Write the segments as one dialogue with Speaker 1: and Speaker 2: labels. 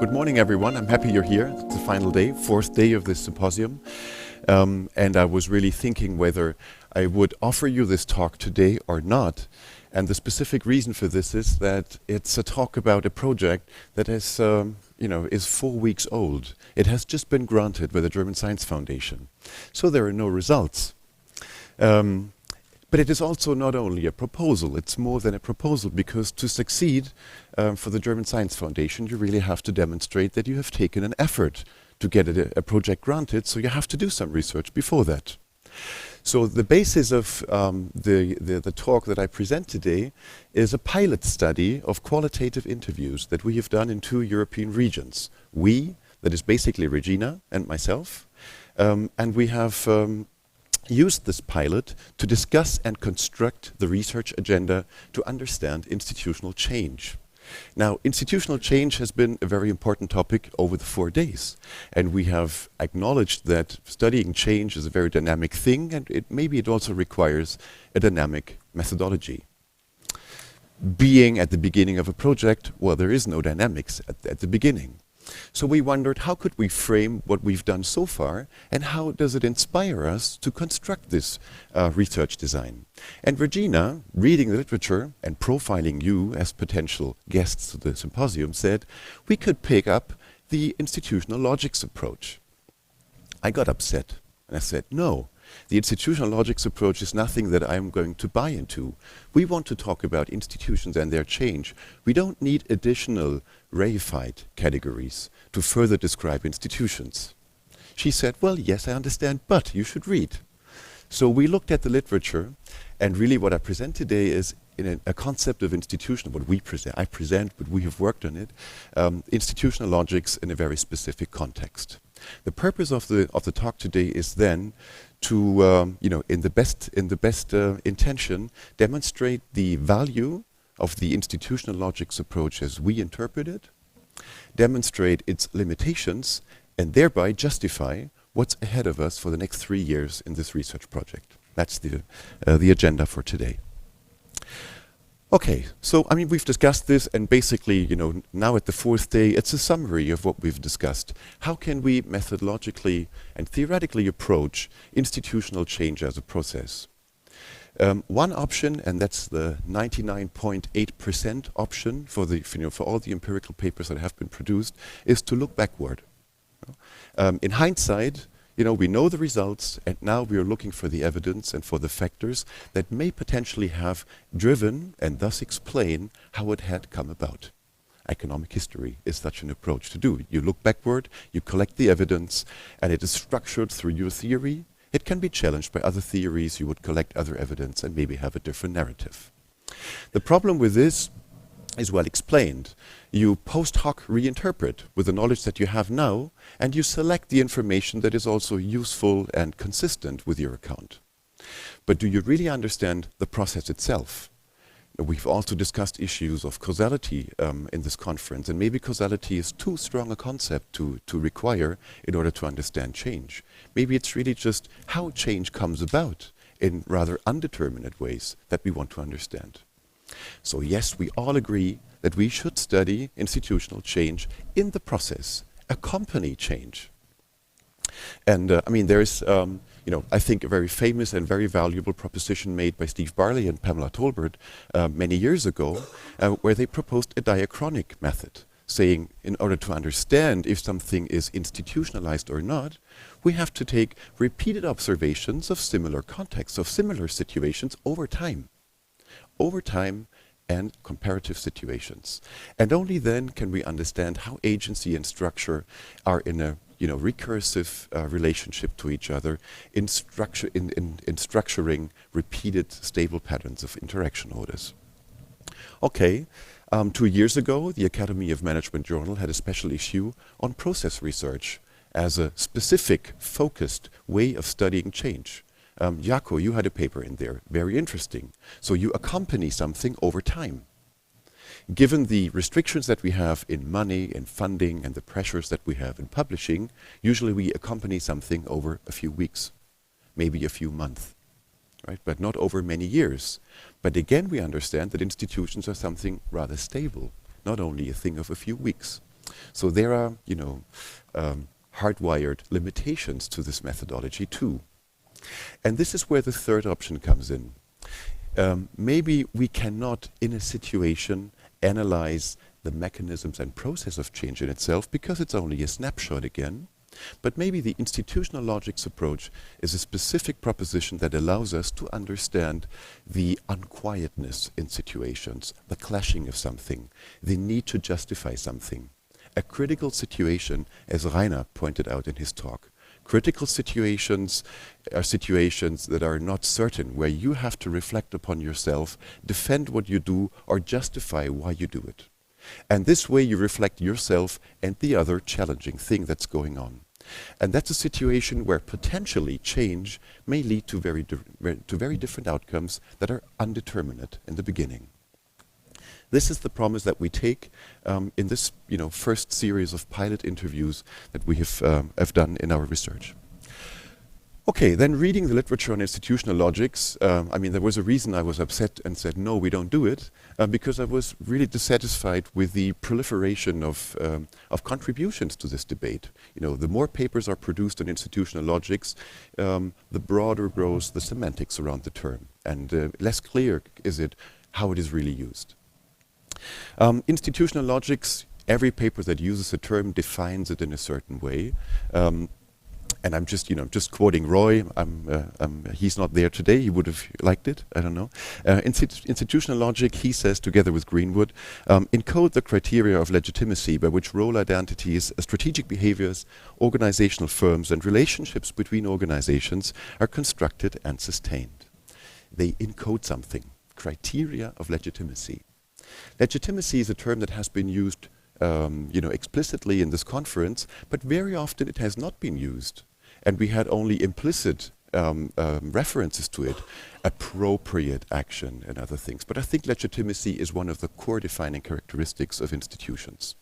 Speaker 1: Good morning, everyone. I'm happy you're here. It's the final day, fourth day of this symposium. And I was really thinking whether I would offer you this talk today or not. And the specific reason for this is that it's a talk about a project that is, is 4 weeks old. It has just been granted by the German Science Foundation. So there are no results. But it is also not only a proposal, it's more than a proposal, because to succeed for the German Science Foundation, you really have to demonstrate that you have taken an effort to get a project granted, so you have to do some research before that. So the basis of the talk that I present today is a pilot study of qualitative interviews that we have done in 2 European regions. We, that is basically Regina and myself, and we have used this pilot to discuss and construct the research agenda to understand institutional change. Now, institutional change has been a very important topic over the 4 days, and we have acknowledged that studying change is a very dynamic thing, and maybe it also requires a dynamic methodology. Being at the beginning of a project, well, there is no dynamics at the beginning. So we wondered, how could we frame what we've done so far, and how does it inspire us to construct this research design? And Regina, reading the literature and profiling you as potential guests to the symposium, said we could pick up the institutional logics approach. I got upset, and I said, no. The institutional logics approach is nothing that I'm going to buy into. We want to talk about institutions and their change. We don't need additional reified categories to further describe institutions. She said, well, yes, I understand, but you should read. So we looked at the literature, and really what I present today is in a concept of institution, what I present, but we have worked on it, institutional logics in a very specific context. The purpose of the talk today is then to, in the best intention, demonstrate the value of the institutional logics approach as we interpret it, demonstrate its limitations, and thereby justify what's ahead of us for the next 3 years in this research project. That's the agenda for today. Okay, so we've discussed this, and basically, now at the 4th day, it's a summary of what we've discussed. How can we methodologically and theoretically approach institutional change as a process? One option, and that's the 99.8% option for all the empirical papers that have been produced, is to look backward. In hindsight, we know the results, and now we are looking for the evidence and for the factors that may potentially have driven and thus explain how it had come about. Economic history is such an approach to do. You look backward, you collect the evidence, and it is structured through your theory. It can be challenged by other theories. You would collect other evidence and maybe have a different narrative. The problem with this is well explained. You post hoc reinterpret with the knowledge that you have now, and you select the information that is also useful and consistent with your account. But do you really understand the process itself? We've also discussed issues of causality in this conference, and maybe causality is too strong a concept to require in order to understand change. Maybe it's really just how change comes about in rather undeterminate ways that we want to understand. So yes, we all agree that we should study institutional change in the process, accompany change. And there is, I think a very famous and very valuable proposition made by Steve Barley and Pamela Tolbert many years ago, where they proposed a diachronic method, saying in order to understand if something is institutionalized or not, we have to take repeated observations of similar contexts, of similar situations over time and comparative situations. And only then can we understand how agency and structure are in a recursive relationship to each other in structuring repeated stable patterns of interaction orders. Okay, 2 years ago, the Academy of Management Journal had a special issue on process research as a specific, focused way of studying change. Jaco, you had a paper in there, very interesting. So you accompany something over time. Given the restrictions that we have in money and funding and the pressures that we have in publishing, usually we accompany something over a few weeks, maybe a few months, right? But not over many years. But again, we understand that institutions are something rather stable, not only a thing of a few weeks. So there are, hardwired limitations to this methodology too. And this is where the third option comes in. Maybe we cannot, in a situation, analyze the mechanisms and process of change in itself because it's only a snapshot again. But maybe the institutional logics approach is a specific proposition that allows us to understand the unquietness in situations, the clashing of something, the need to justify something. A critical situation, as Rainer pointed out in his talk. Critical situations are situations that are not certain, where you have to reflect upon yourself, defend what you do, or justify why you do it. And this way you reflect yourself and the other challenging thing that's going on. And that's a situation where potentially change may lead to very different outcomes that are undeterminate in the beginning. This is the promise that we take in this first series of pilot interviews that we have done in our research. Okay, then reading the literature on institutional logics, there was a reason I was upset and said, no, we don't do it, because I was really dissatisfied with the proliferation of contributions to this debate. The more papers are produced on institutional logics, the broader grows the semantics around the term, and less clear is it how it is really used. Institutional logics, every paper that uses a term defines it in a certain way. And I'm just quoting Roy. He's not there today. He would have liked it. I don't know. Institutional logic, he says, together with Greenwood, encode the criteria of legitimacy by which role identities, strategic behaviors, organizational firms, and relationships between organizations are constructed and sustained. They encode something. Criteria of legitimacy. Legitimacy is a term that has been used explicitly in this conference, but very often it has not been used. And we had only implicit references to it, appropriate action and other things. But I think legitimacy is one of the core defining characteristics of institutions.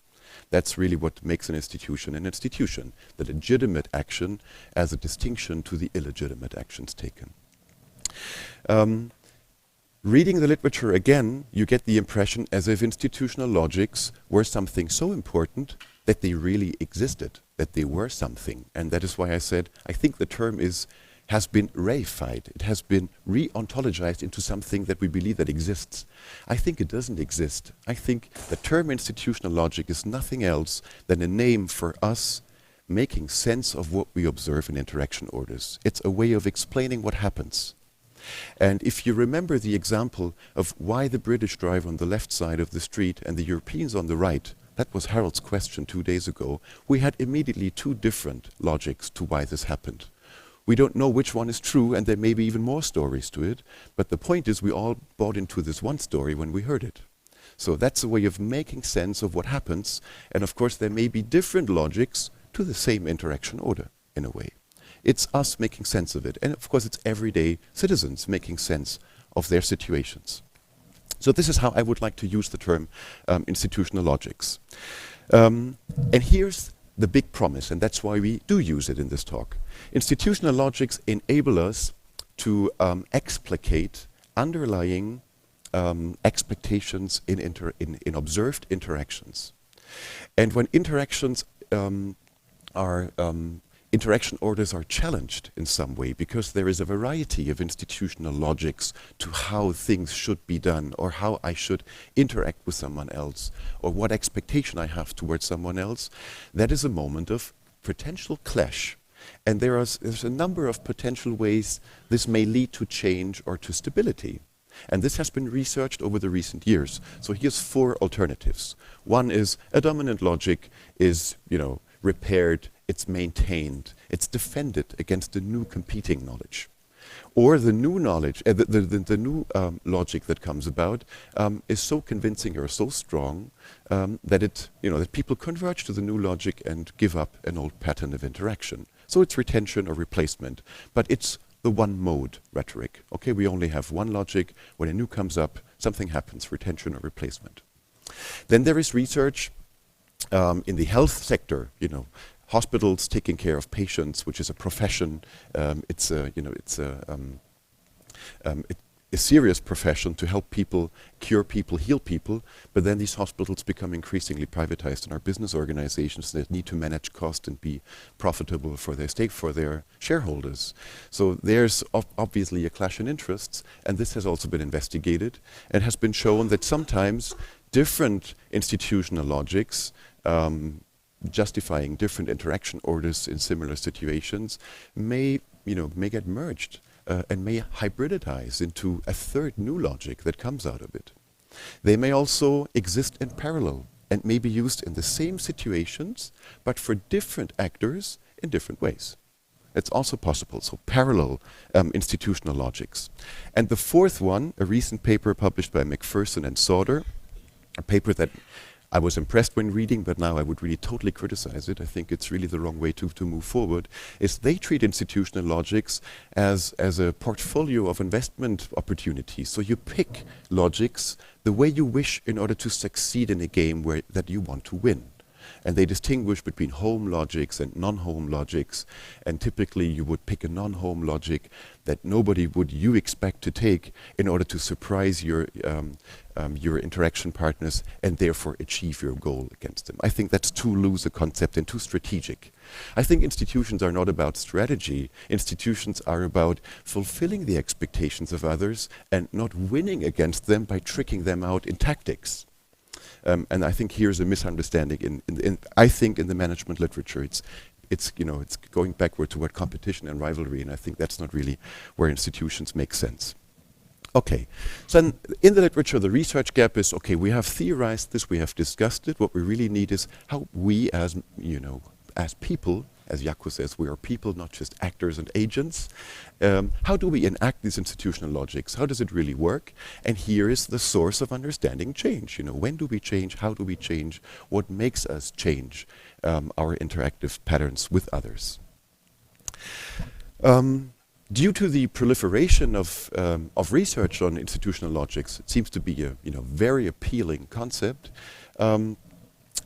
Speaker 1: That's really what makes an institution, the legitimate action as a distinction to the illegitimate actions taken. Reading the literature again, you get the impression as if institutional logics were something so important that they really existed, that they were something. And that is why I said, I think the term has been reified. It has been re-ontologized into something that we believe that exists. I think it doesn't exist. I think the term institutional logic is nothing else than a name for us making sense of what we observe in interaction orders. It's a way of explaining what happens. And if you remember the example of why the British drive on the left side of the street and the Europeans on the right, that was Harold's question 2 days ago, we had immediately two different logics to why this happened. We don't know which one is true, and there may be even more stories to it, but the point is we all bought into this one story when we heard it. So that's a way of making sense of what happens, and of course there may be different logics to the same interaction order, in a way. It's us making sense of it. And of course, it's everyday citizens making sense of their situations. So this is how I would like to use the term institutional logics. And here's the big promise, and that's why we do use it in this talk. Institutional logics enable us to explicate underlying expectations in observed interactions. And when interactions interaction orders are challenged in some way because there is a variety of institutional logics to how things should be done, or how I should interact with someone else, or what expectation I have towards someone else. That is a moment of potential clash. And there's a number of potential ways this may lead to change or to stability. And this has been researched over the recent years. So here's 4 alternatives. One is a dominant logic is, repaired, it's maintained, it's defended against the new competing knowledge. Or the new knowledge, the new logic that comes about is so convincing or so strong that that people converge to the new logic and give up an old pattern of interaction. So it's retention or replacement, but it's the one mode rhetoric. Okay, we only have one logic. When a new comes up, something happens, retention or replacement. Then there is research in the health sector, hospitals taking care of patients, which is a profession. It's a serious profession to help people, cure people, heal people, but then these hospitals become increasingly privatized and are business organizations that need to manage cost and be profitable for their shareholders. So there's obviously a clash in interests, and this has also been investigated and has been shown that sometimes different institutional logics justifying different interaction orders in similar situations may get merged and may hybridize into a third new logic that comes out of it. They may also exist in parallel and may be used in the same situations, but for different actors in different ways. It's also possible, so parallel institutional logics. And the fourth one, a recent paper published by McPherson and Sauder, a paper that I was impressed when reading, but now I would really totally criticize it. I think it's really the wrong way to move forward, is they treat institutional logics as a portfolio of investment opportunities. So you pick logics the way you wish in order to succeed in a game that you want to win. And they distinguish between home logics and non-home logics. And typically you would pick a non-home logic that nobody would you expect to take in order to surprise your interaction partners and therefore achieve your goal against them. I think that's too loose a concept and too strategic. I think institutions are not about strategy. Institutions are about fulfilling the expectations of others and not winning against them by tricking them out in tactics. And I think here's a misunderstanding I think in the management literature. It's going backward toward competition and rivalry, and I think that's not really where institutions make sense. Okay, so in the literature, the research gap is, okay, we have theorized this, we have discussed it. What we really need is how we as people, as Jaakko says, we are people, not just actors and agents. How do we enact these institutional logics? How does it really work? And here is the source of understanding change. When do we change? How do we change? What makes us change our interactive patterns with others? Due to the proliferation of research on institutional logics, it seems to be a very appealing concept.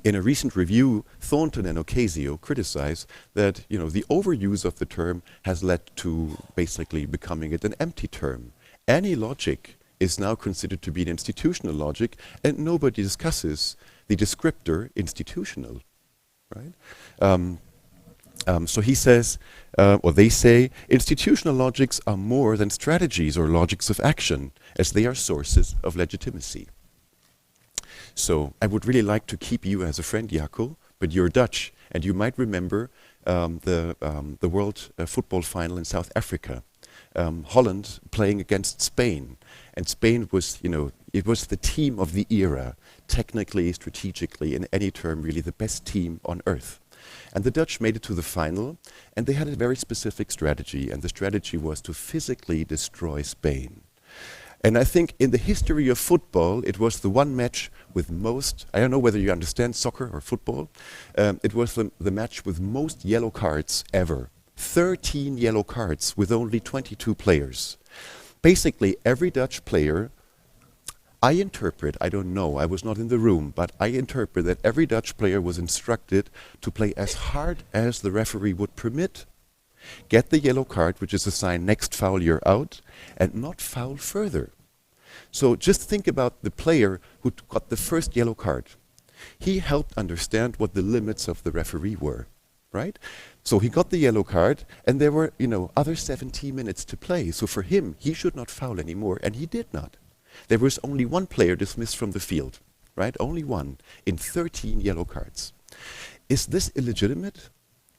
Speaker 1: In a recent review, Thornton and Ocasio criticize that the overuse of the term has led to basically becoming it an empty term. Any logic is now considered to be an institutional logic, and nobody discusses the descriptor institutional, right? So he says, or they say, institutional logics are more than strategies or logics of action, as they are sources of legitimacy. So I would really like to keep you as a friend, Jaakko, but you're Dutch, and you might remember the World Football Final in South Africa. Holland playing against Spain, and Spain was, it was the team of the era, technically, strategically, in any term, really the best team on earth. And the Dutch made it to the final, and they had a very specific strategy, and the strategy was to physically destroy Spain. And I think in the history of football, it was the one match with most, I don't know whether you understand soccer or football, it was the match with most yellow cards ever. 13 yellow cards with only 22 players. Basically, every Dutch player, I interpret, I don't know, I was not in the room, but I interpret that every Dutch player was instructed to play as hard as the referee would permit, get the yellow card, which is a sign next foul you're out, and not foul further. So just think about the player who got the first yellow card. He helped understand what the limits of the referee were, right? So he got the yellow card, and there were, other 17 minutes to play. So for him, he should not foul anymore, and he did not. There was only one player dismissed from the field, right? Only one in 13 yellow cards. Is this illegitimate?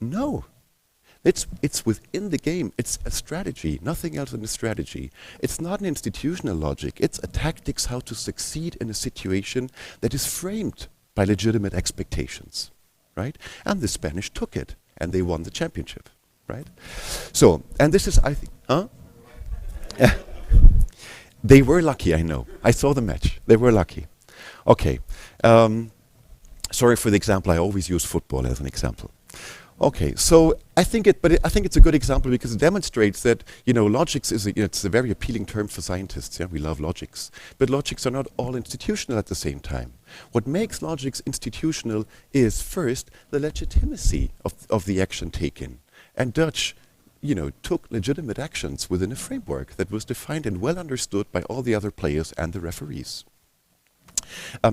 Speaker 1: No. It's within the game. It's a strategy, nothing else than a strategy. It's not an institutional logic. It's a tactics how to succeed in a situation that is framed by legitimate expectations, right? And the Spanish took it, and they won the championship, right? So, and this is, I think, they were lucky, I know. I saw the match. They were lucky. Okay. Sorry for the example. I always use football as an example. Okay, so I think it's a good example because it demonstrates that logics is it's a very appealing term for scientists. Yeah, we love logics, but logics are not all institutional at the same time. What makes logics institutional is first the legitimacy of the action taken. And Dutch took legitimate actions within a framework that was defined and well understood by all the other players and the referees.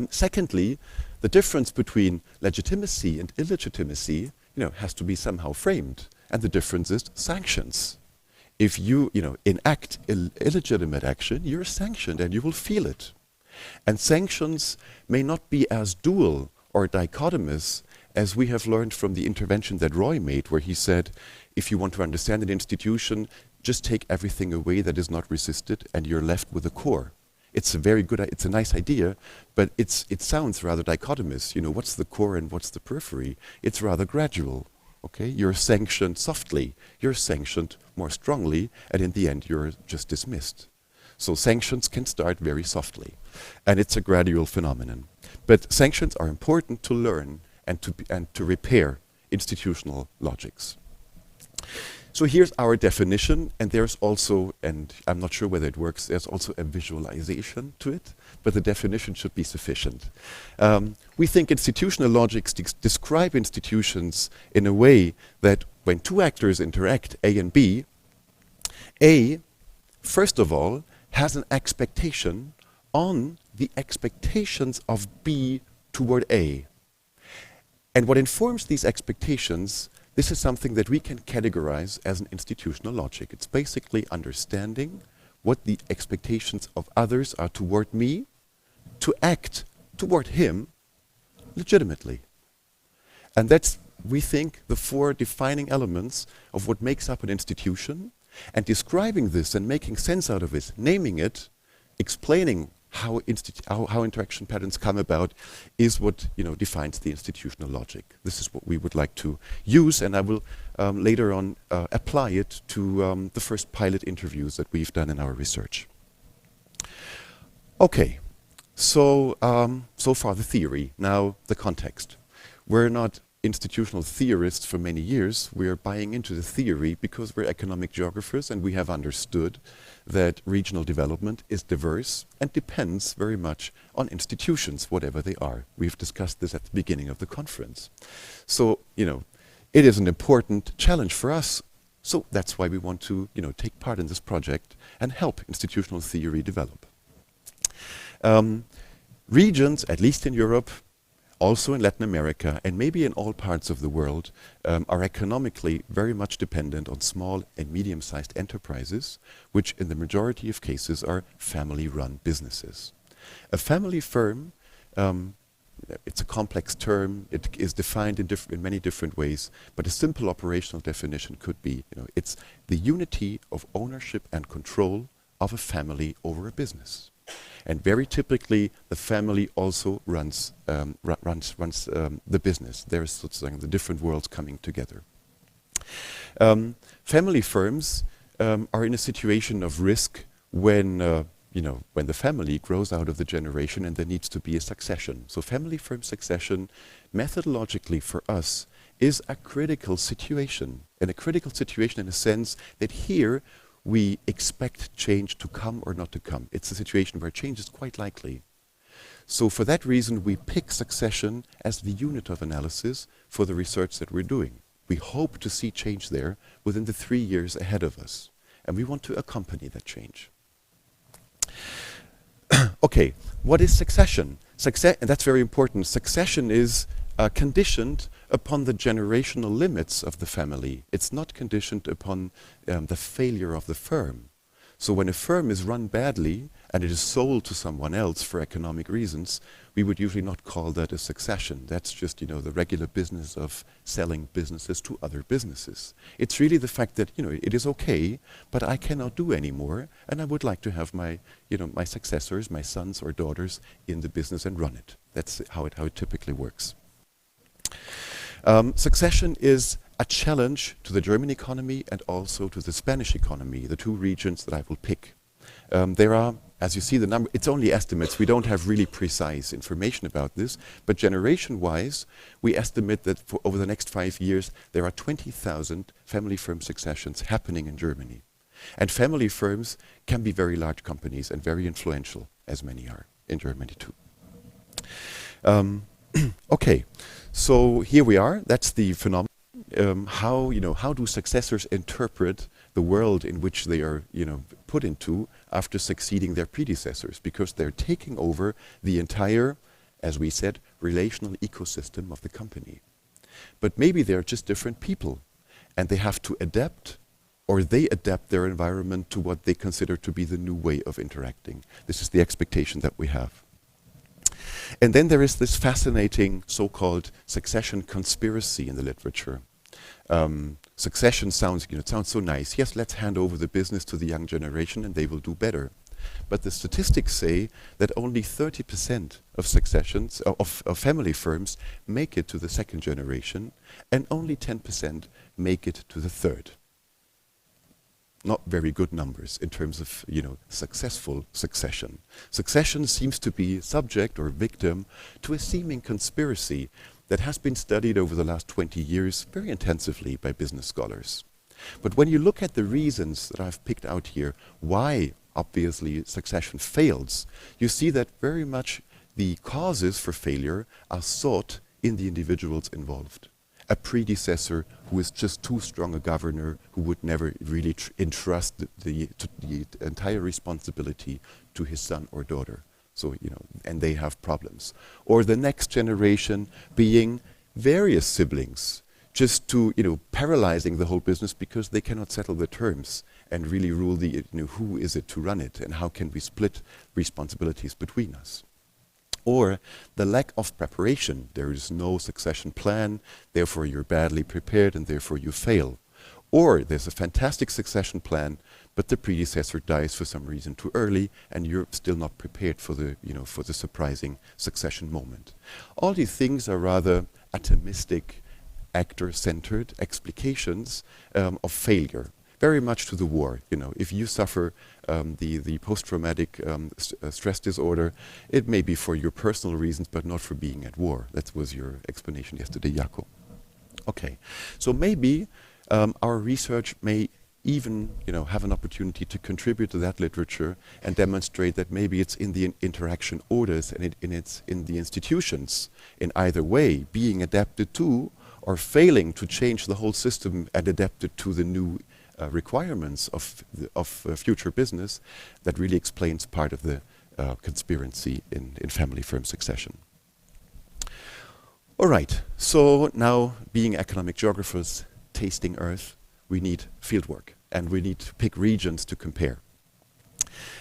Speaker 1: Secondly, the difference between legitimacy and illegitimacy, has to be somehow framed, and the difference is sanctions. If you, enact illegitimate action, you're sanctioned and you will feel it. And sanctions may not be as dual or dichotomous as we have learned from the intervention that Roy made, where he said, if you want to understand an institution, just take everything away that is not resisted and you're left with a core. It's a nice idea, but it sounds rather dichotomous. What's the core and what's the periphery? It's rather gradual. Okay, you're sanctioned softly, you're sanctioned more strongly, and in the end you're just dismissed. So sanctions can start very softly, and it's a gradual phenomenon. But sanctions are important to learn and to repair institutional logics. So here's our definition, and there's also, and I'm not sure whether it works, there's also a visualization to it, but the definition should be sufficient. We think institutional logics describe institutions in a way that when two actors interact, A and B, A, first of all, has an expectation on the expectations of B toward A. And what informs these expectations, this is something that we can categorize as an institutional logic. It's basically understanding what the expectations of others are toward me to act toward him legitimately. And that's, we think, the four defining elements of what makes up an institution. And describing this and making sense out of it, naming it, explaining how interaction patterns come about is what defines the institutional logic. This is what we would like to use, and I will later on apply it to the first pilot interviews that we've done in our research. Okay, so far the theory. Now the context. We're not institutional theorists for many years. We're buying into the theory because we're economic geographers and we have understood that regional development is diverse and depends very much on institutions, whatever they are. We've discussed this at the beginning of the conference. So, it is an important challenge for us. So that's why we want to, take part in this project and help institutional theory develop. Regions, at least in Europe, also in Latin America, and maybe in all parts of the world, are economically very much dependent on small and medium-sized enterprises, which in the majority of cases are family-run businesses. A family firm, it's a complex term, it is defined in many different ways, but a simple operational definition could be, it's the unity of ownership and control of a family over a business. And very typically, the family also runs the business. There's sozusagen the different worlds coming together. Family firms are in a situation of risk when the family grows out of the generation and there needs to be a succession. So family firm succession, methodologically for us, is a critical situation. And a critical situation in the sense that here we expect change to come or not to come. It's a situation where change is quite likely. So for that reason, we pick succession as the unit of analysis for the research that we're doing. We hope to see change there within the 3 years ahead of us. And we want to accompany that change. Okay, what is succession? And that's very important. Succession is conditioned upon the generational limits of the family. It's not conditioned upon the failure of the firm. So when a firm is run badly and it is sold to someone else for economic reasons, we would usually not call that a succession. That's just, the regular business of selling businesses to other businesses. It's really the fact that, it is okay, but I cannot do anymore, and I would like to have my, my successors, my sons or daughters in the business and run it. That's how it typically works. Succession is a challenge to the German economy and also to the Spanish economy, the two regions that I will pick. There are, as you see the number, it's only estimates. We don't have really precise information about this, but generation-wise, we estimate that for over the next 5 years, there are 20,000 family firm successions happening in Germany. And family firms can be very large companies and very influential, as many are in Germany too. Okay, so here we are. That's the phenomenon. how do successors interpret the world in which they are put into after succeeding their predecessors, because they're taking over the entire, as we said, relational ecosystem of the company. But maybe they're just different people, and they have to adapt, or they adapt their environment to what they consider to be the new way of interacting. This is the expectation that we have. And then there is this fascinating so-called succession conspiracy in the literature. Succession sounds so nice. Yes, let's hand over the business to the young generation and they will do better. But the statistics say that only 30% of successions, of family firms, make it to the second generation, and only 10% make it to the third. Not very good numbers in terms of successful succession. Succession seems to be subject or victim to a seeming conspiracy that has been studied over the last 20 years very intensively by business scholars. But when you look at the reasons that I've picked out here, why obviously succession fails, you see that very much the causes for failure are sought in the individuals involved. A predecessor who is just too strong a governor, who would never really entrust the entire responsibility to his son or daughter. So, and they have problems. Or the next generation being various siblings, just to, paralyzing the whole business because they cannot settle the terms and really rule the, who is it to run it and how can we split responsibilities between us. Or the lack of preparation. There is no succession plan, therefore you're badly prepared and therefore you fail. Or there's a fantastic succession plan, but the predecessor dies for some reason too early and you're still not prepared for the, for the surprising succession moment. All these things are rather atomistic, actor-centered explications of failure. Very much to the war. If you suffer the post-traumatic stress disorder, it may be for your personal reasons, but not for being at war. That was your explanation yesterday, Jaco. Okay, so maybe our research may even, have an opportunity to contribute to that literature and demonstrate that maybe it's in the interaction orders and it's in the institutions, in either way, being adapted to or failing to change the whole system and adapt it to the new requirements of future business, that really explains part of the conspiracy in family firm succession. All right, so now being economic geographers, tasting Earth, we need fieldwork and we need to pick regions to compare.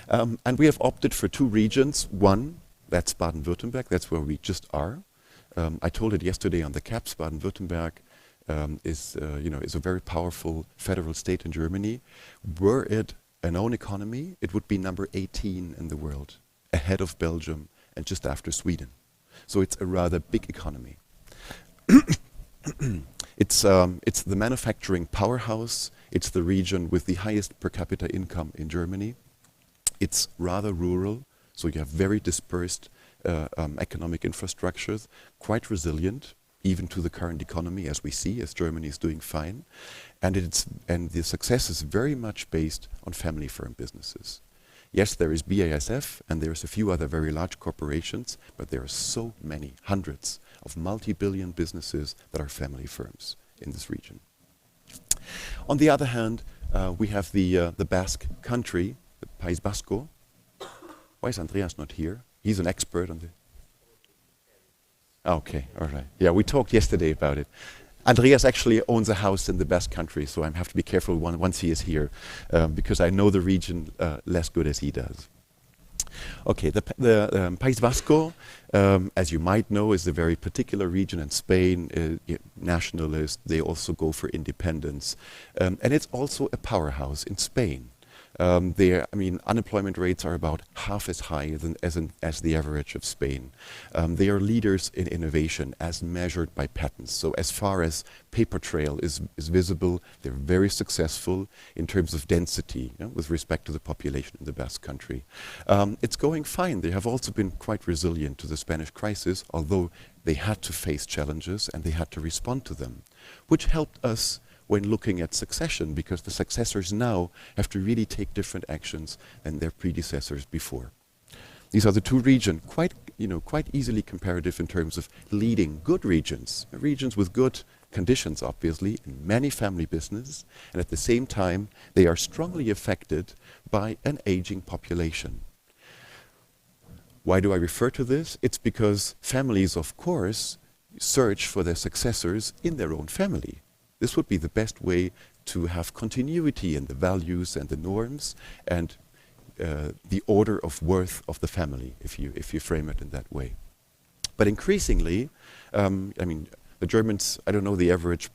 Speaker 1: And we have opted for two regions. One, that's Baden-Württemberg, that's where we just are. I told it yesterday on the CAPS. Baden-Württemberg is a very powerful federal state in Germany. Were it an own economy, it would be number 18 in the world, ahead of Belgium and just after Sweden. So it's a rather big economy. It's the manufacturing powerhouse. It's the region with the highest per capita income in Germany. It's rather rural, so you have very dispersed economic infrastructures, quite resilient, even to the current economy, as we see, as Germany is doing fine. And the success is very much based on family firm businesses. Yes, there is BASF and there's a few other very large corporations, but there are so many, hundreds of multi-billion businesses that are family firms in this region. On the other hand, we have the Basque country, the País Vasco. Why is Andreas not here? He's an expert on the... Okay, all right. Yeah, we talked yesterday about it. Andreas actually owns a house in the Basque country, so I have to be careful once he is here, because I know the region less good as he does. Okay, the País Vasco, as you might know, is a very particular region in Spain, nationalist. They also go for independence. And it's also a powerhouse in Spain. Unemployment rates are about half as high as the average of Spain. They are leaders in innovation as measured by patents. So as far as paper trail is visible, they're very successful in terms of density, with respect to the population in the Basque country. It's going fine. They have also been quite resilient to the Spanish crisis, although they had to face challenges and they had to respond to them, which helped us when looking at succession, because the successors now have to really take different actions than their predecessors before. These are the two regions, quite easily comparative in terms of leading good regions with good conditions, obviously, in many family businesses, and at the same time, they are strongly affected by an aging population. Why do I refer to this? It's because families, of course, search for their successors in their own family. This would be the best way to have continuity in the values and the norms and the order of worth of the family, if you frame it in that way. But increasingly, I mean, the Germans, I don't know the average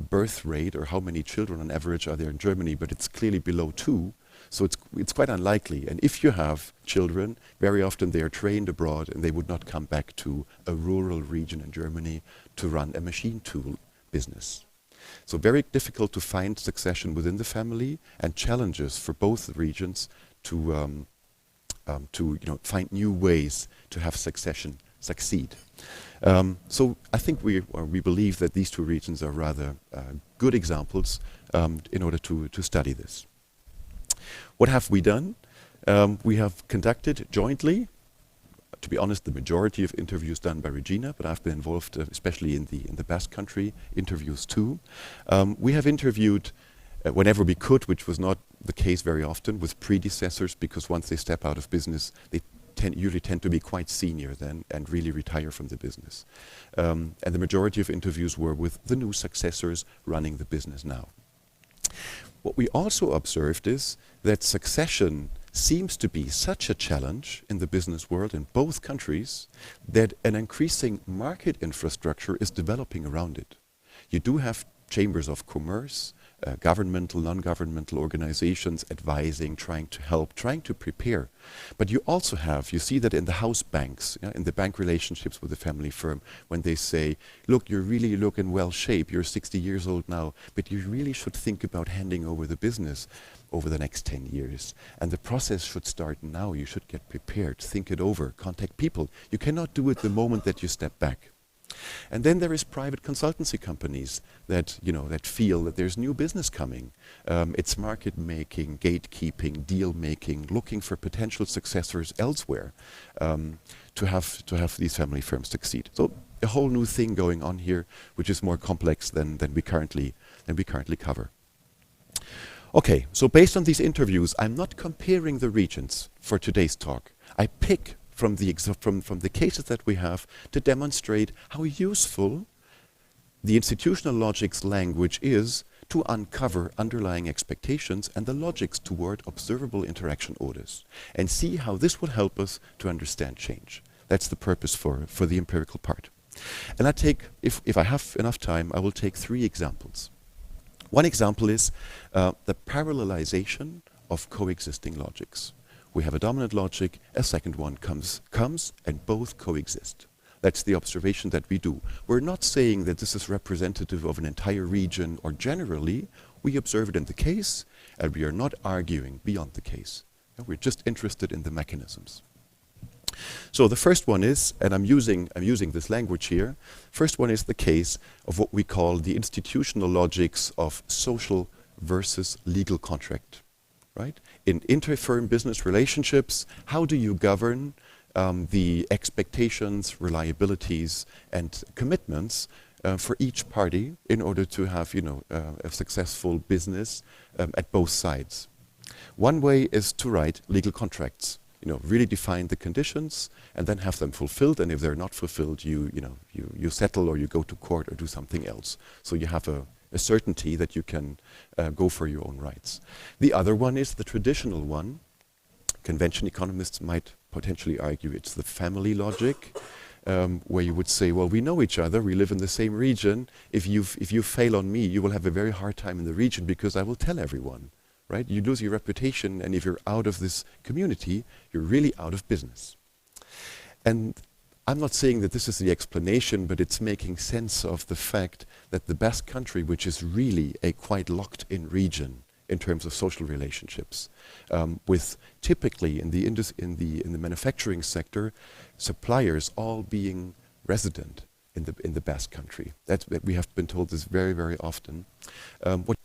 Speaker 1: birth rate or how many children on average are there in Germany, but it's clearly below 2. So it's quite unlikely. And if you have children, very often they are trained abroad and they would not come back to a rural region in Germany to run a machine tool business. So very difficult to find succession within the family, and challenges for both the regions to find new ways to have succession succeed. So I think we believe that these two regions are rather good examples in order to study this. What have we done? We have conducted jointly, to be honest, the majority of interviews done by Regina, but I've been involved, especially in the Basque Country, interviews too. We have interviewed whenever we could, which was not the case very often, with predecessors, because once they step out of business, they usually tend to be quite senior then and really retire from the business. And the majority of interviews were with the new successors running the business now. What we also observed is that succession seems to be such a challenge in the business world in both countries that an increasing market infrastructure is developing around it. You do have chambers of commerce, governmental, non-governmental organizations advising, trying to help, trying to prepare. But you also have, you see that in the house banks, in the bank relationships with the family firm, when they say, look, you really look in well shape, you're 60 years old now, but you really should think about handing over the business over the next 10 years. And the process should start now. You should get prepared, think it over, contact people. You cannot do it the moment that you step back. And then there is private consultancy companies that, that feel that there's new business coming. It's market making, gatekeeping, deal making, looking for potential successors elsewhere to have these family firms succeed. So a whole new thing going on here, which is more complex than we currently cover. Okay, so based on these interviews, I'm not comparing the regions for today's talk. I pick from the cases that we have to demonstrate how useful the institutional logics language is to uncover underlying expectations and the logics toward observable interaction orders, and see how this will help us to understand change. That's the purpose for the empirical part. And if I have enough time, I will take 3 examples. One example is the parallelization of coexisting logics. We have a dominant logic, a second one comes, and both coexist. That's the observation that we do. We're not saying that this is representative of an entire region or generally. We observe it in the case, and we are not arguing beyond the case. We're just interested in the mechanisms. So the first one is, and I'm using this language here, first one is the case of what we call the institutional logics of social versus legal contract. Right? In inter-firm business relationships, how do you govern the expectations, reliabilities, and commitments for each party in order to have, a successful business at both sides? One way is to write legal contracts. Really define the conditions and then have them fulfilled. And if they're not fulfilled, you settle or you go to court or do something else. So you have a certainty that you can go for your own rights. The other one is the traditional one. Convention economists might potentially argue it's the family logic, where you would say, well, we know each other, we live in the same region. If you fail on me, you will have a very hard time in the region because I will tell everyone, right? You lose your reputation, and if you're out of this community, you're really out of business. And I'm not saying that this is the explanation, but it's making sense of the fact that the Basque Country, which is really a quite locked-in region in terms of social relationships, with typically in the manufacturing sector, suppliers all being resident in the Basque Country. That we have been told this very, very often. What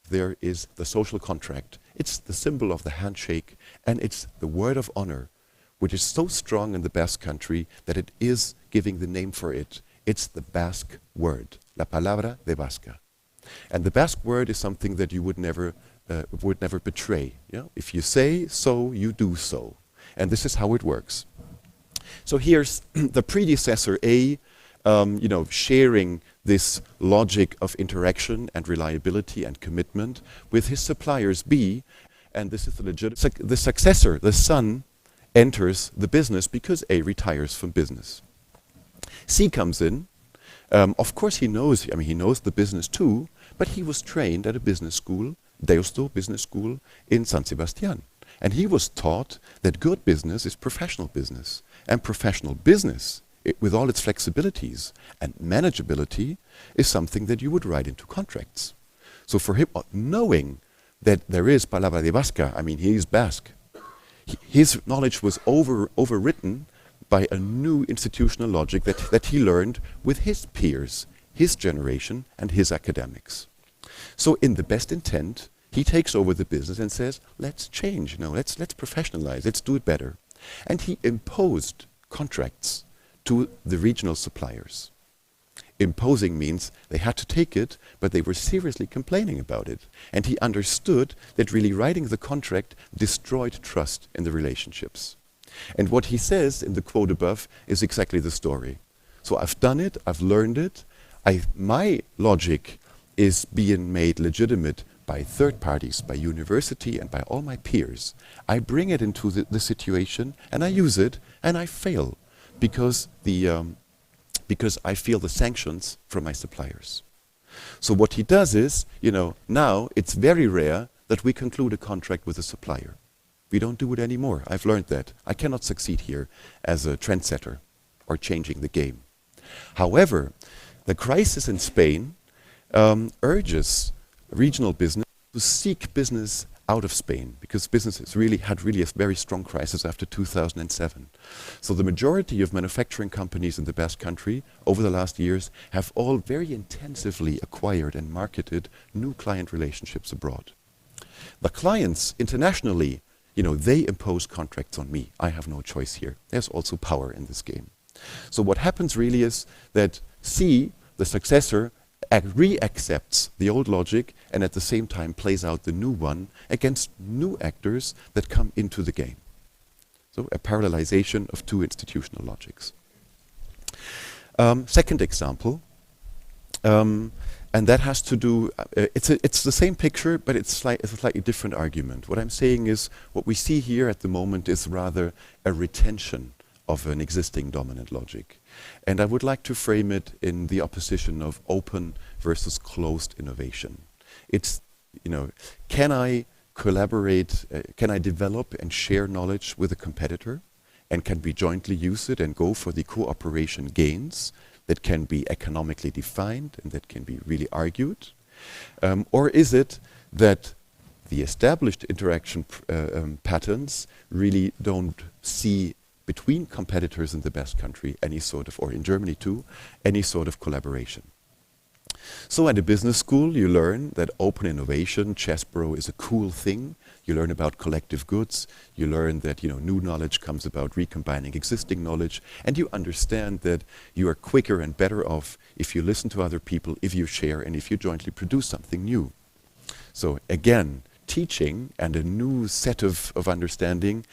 Speaker 1: there is the social contract. It's the symbol of the handshake, and it's the word of honor, which is so strong in the Basque Country that it is giving the name for it. It's the Basque word. la palabra de Vasca. And the Basque word is something that you would never betray. Yeah? If you say so, you do so. And this is how it works. So here's the predecessor A, sharing this logic of interaction and reliability and commitment with his suppliers B, and this is the successor, the son, enters the business because A retires from business. C comes in. Of course he knows the business too, but he was trained at a business school, Deusto Business School in San Sebastian. And he was taught that good business is professional business. And professional business, with all its flexibilities and manageability, is something that you would write into contracts. So for him, knowing that there is Palabra de Vasca, he is Basque, his knowledge was overwritten by a new institutional logic that he learned with his peers, his generation, and his academics. So in the best intent, he takes over the business and says, let's change, let's professionalize, let's do it better. And he imposed contracts to the regional suppliers. Imposing means they had to take it, but they were seriously complaining about it. And he understood that really writing the contract destroyed trust in the relationships. And what he says in the quote above is exactly the story. So I've done it, I've learned it, my logic is being made legitimate by third parties, by university and by all my peers. I bring it into the situation and I use it and I fail because I feel the sanctions from my suppliers. So what he does is, now it's very rare that we conclude a contract with a supplier. We don't do it anymore. I've learned that. I cannot succeed here as a trendsetter or changing the game. However, the crisis in Spain urges regional business to seek business out of Spain because business had a very strong crisis after 2007. So the majority of manufacturing companies in the Basque Country over the last years have all very intensively acquired and marketed new client relationships abroad. The clients internationally, they impose contracts on me. I have no choice here. There's also power in this game. So what happens really is that C, the successor, re-accepts the old logic and at the same time plays out the new one against new actors that come into the game. So a parallelization of two institutional logics. Second example, and that has to do, it's the same picture, but it's a slightly different argument. What I'm saying is what we see here at the moment is rather a retention of an existing dominant logic. And I would like to frame it in the opposition of open versus closed innovation. It's, can I collaborate, can I develop and share knowledge with a competitor? And can we jointly use it and go for the cooperation gains that can be economically defined and that can be really argued? Or is it that the established interaction patterns really don't see between competitors in the Basque Country or in Germany too, any sort of collaboration? So at a business school, you learn that open innovation, Chessbro, is a cool thing. You learn about collective goods. You learn that new knowledge comes about recombining existing knowledge. And you understand that you are quicker and better off if you listen to other people, if you share, and if you jointly produce something new. So again, teaching and a new set of understanding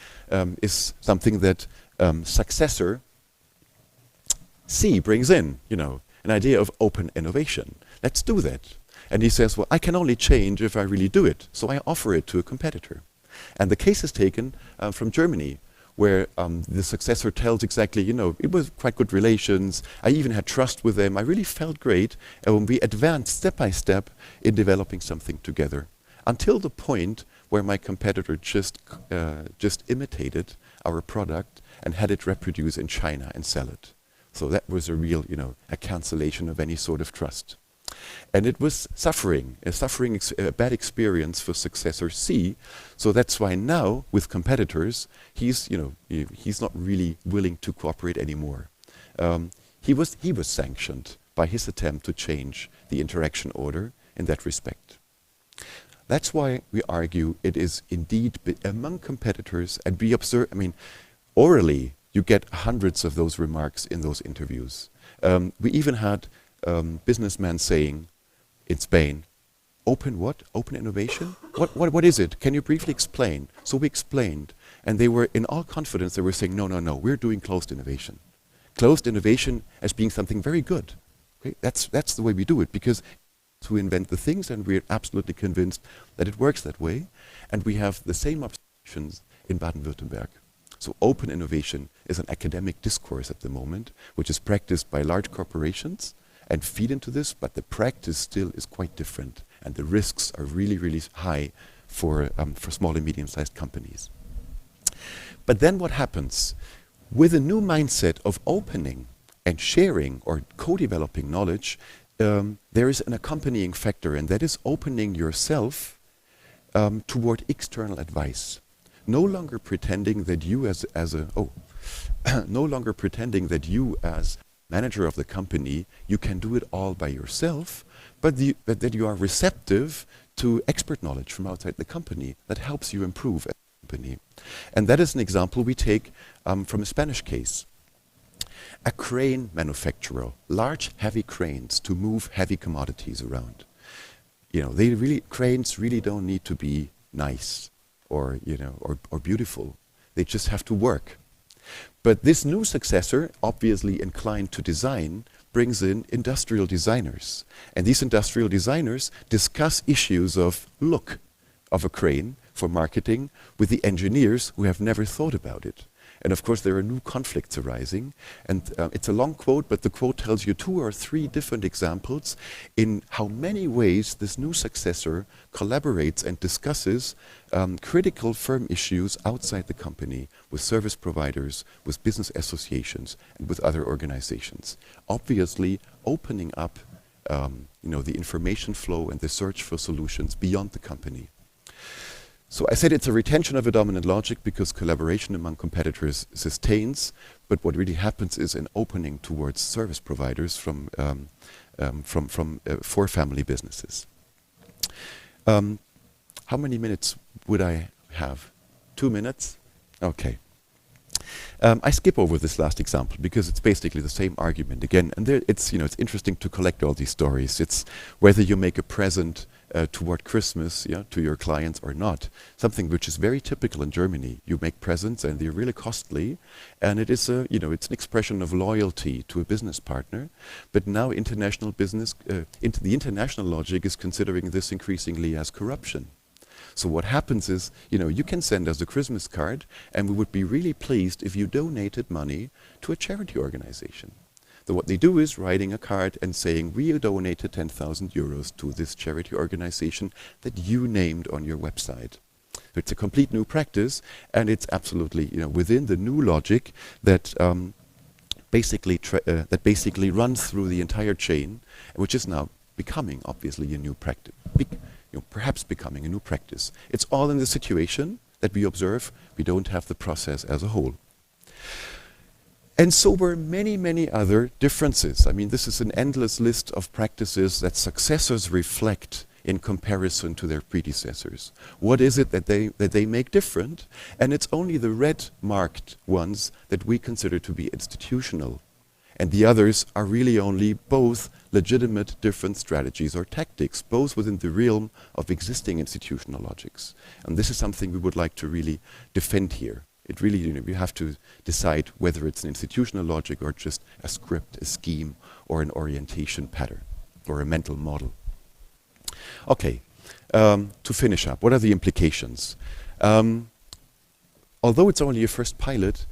Speaker 1: is something that successor C brings in, an idea of open innovation. Let's do that. And he says, well, I can only change if I really do it. So I offer it to a competitor. And the case is taken from Germany, where the successor tells exactly, it was quite good relations. I even had trust with them. I really felt great. And when we advanced step by step in developing something together, until the point where my competitor just imitated our product and had it reproduced in China and sell it. So that was a real, a cancellation of any sort of trust. And it was a bad experience for successor C. So that's why now with competitors, he's not really willing to cooperate anymore. He was sanctioned by his attempt to change the interaction order in that respect. That's why we argue it is indeed among competitors, and we observe, orally, you get hundreds of those remarks in those interviews. We even had businessman saying in Spain, open what? Open innovation? What is it? Can you briefly explain? So we explained, and they were in all confidence, they were saying, no, we're doing closed innovation. Closed innovation as being something very good. Okay? That's the way we do it, because to invent the things, and we're absolutely convinced that it works that way. And we have the same observations in Baden-Württemberg. So open innovation is an academic discourse at the moment, which is practiced by large corporations and feed into this, but the practice still is quite different, and the risks are really, really high for small and medium-sized companies. But then what happens? With a new mindset of opening and sharing or co-developing knowledge, there is an accompanying factor, and that is opening yourself toward external advice. No longer pretending that you as manager of the company, you can do it all by yourself, but that you are receptive to expert knowledge from outside the company that helps you improve as a company. And that is an example we take from a Spanish case. A crane manufacturer, large heavy cranes to move heavy commodities around. Cranes really don't need to be nice or beautiful. They just have to work. But this new successor, obviously inclined to design, brings in industrial designers. And these industrial designers discuss issues of look of a crane for marketing with the engineers who have never thought about it. And of course, there are new conflicts arising. And it's a long quote, but the quote tells you 2 or 3 different examples in how many ways this new successor collaborates and discusses critical firm issues outside the company with service providers, with business associations, and with other organizations. Obviously, opening up the information flow and the search for solutions beyond the company. So I said it's a retention of a dominant logic because collaboration among competitors sustains, but what really happens is an opening towards service providers from for family businesses. How many minutes would I have? 2 minutes? Okay. I skip over this last example because it's basically the same argument again, and it's interesting to collect all these stories. It's whether you make a present toward Christmas, to your clients or not. Something which is very typical in Germany. You make presents and they're really costly, and it is it's an expression of loyalty to a business partner. But now international business, the international logic is considering this increasingly as corruption. So what happens is, you can send us a Christmas card, and we would be really pleased if you donated money to a charity organization. So what they do is writing a card and saying, we donated 10,000 euros to this charity organization that you named on your website. So it's a complete new practice, and it's absolutely within the new logic that basically runs through the entire chain, which is now becoming obviously a new practice. Perhaps becoming a new practice. It's all in the situation that we observe. We don't have the process as a whole. And so were many, many other differences. I mean, this is an endless list of practices that successors reflect in comparison to their predecessors. What is it that they make different? And it's only the red marked ones that we consider to be institutional. And the others are really only both legitimate different strategies or tactics, both within the realm of existing institutional logics. And this is something we would like to really defend here. It really, we have to decide whether it's an institutional logic or just a script, a scheme, or an orientation pattern, or a mental model. Okay, to finish up, what are the implications? Although it's only a first pilot,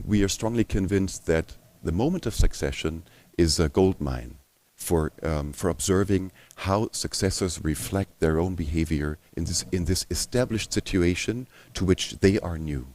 Speaker 1: we are strongly convinced that the moment of succession is a gold mine for observing how successors reflect their own behavior in this established situation to which they are new.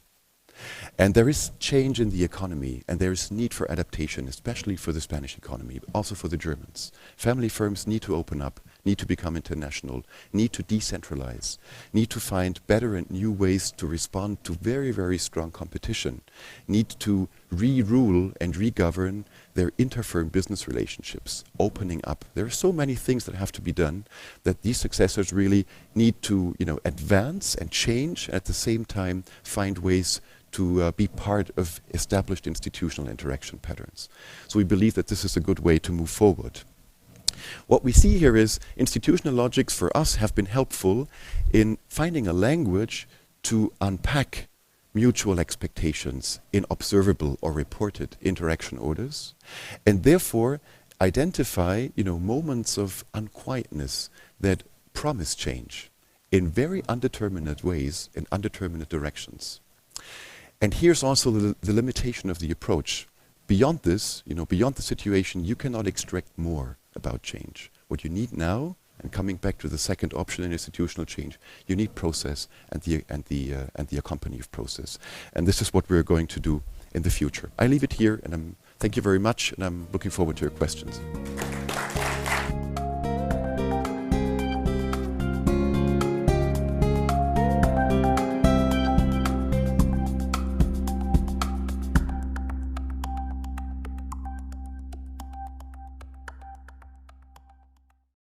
Speaker 1: And there is change in the economy, and there is need for adaptation, especially for the Spanish economy, but also for the Germans. Family firms need to open up, need to become international, need to decentralize, need to find better and new ways to respond to very, very strong competition, need to re-rule and re-govern their inter-firm business relationships, opening up. There are so many things that have to be done that these successors really need to, advance and change, and at the same time find ways to be part of established institutional interaction patterns. So we believe that this is a good way to move forward. What we see here is institutional logics for us have been helpful in finding a language to unpack mutual expectations in observable or reported interaction orders, and therefore identify, moments of unquietness that promise change in very undeterminate ways, in undeterminate directions. And here's also the limitation of the approach. Beyond this, beyond the situation, you cannot extract more about change. What you need now, and coming back to the second option in institutional change, you need process and the accompanying process. And this is what we're going to do in the future. I leave it here, and thank you very much, and I'm looking forward to your questions.